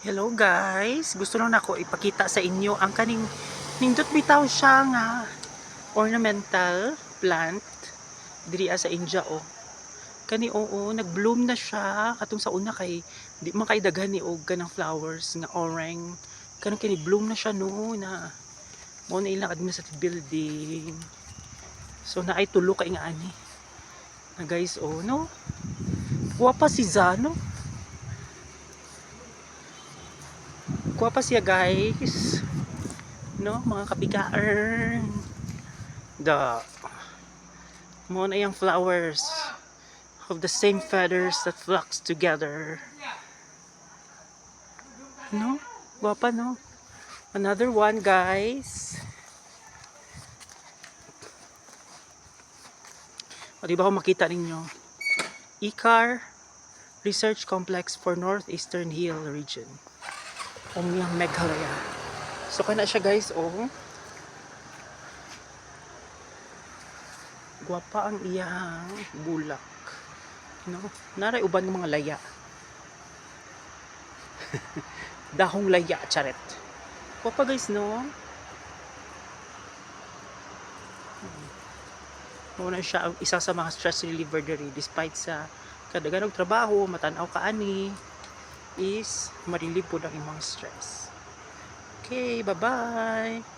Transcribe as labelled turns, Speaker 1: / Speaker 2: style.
Speaker 1: Hello guys, gusto lang nako ipakita sa inyo ang kaning nindot bitaw siya nga ornamental plant diri sa India oh. Kani oo, nagbloom na siya katong sa una kay di man kay daghan ni og kanang flowers nga orang. Kanang kini bloom na siya no na mo na ilang administrative building. So na ay tulo kay nga ani. Na guys oh no. Guwapa si Zano. Guwapa siya guys. No, mga kabigaan. The mo na yung flowers of the same feathers that flocks together. No? Guwapa no? Another one guys. O diba kung makita ninyo? ICAR Research Complex for Northeastern Hill Region. Umyang Meghalaya. So kana siya guys oh. Guwapa ang iyang bulak. No? Naray uban ng mga laya. Dahong laya, charet. Guwapa guys no? Muna siya ang isa sa mga stress reliever diri despite sa kadaghanog trabaho, matanaw ka ani is marilib po ang imong stress. Okay, bye-bye.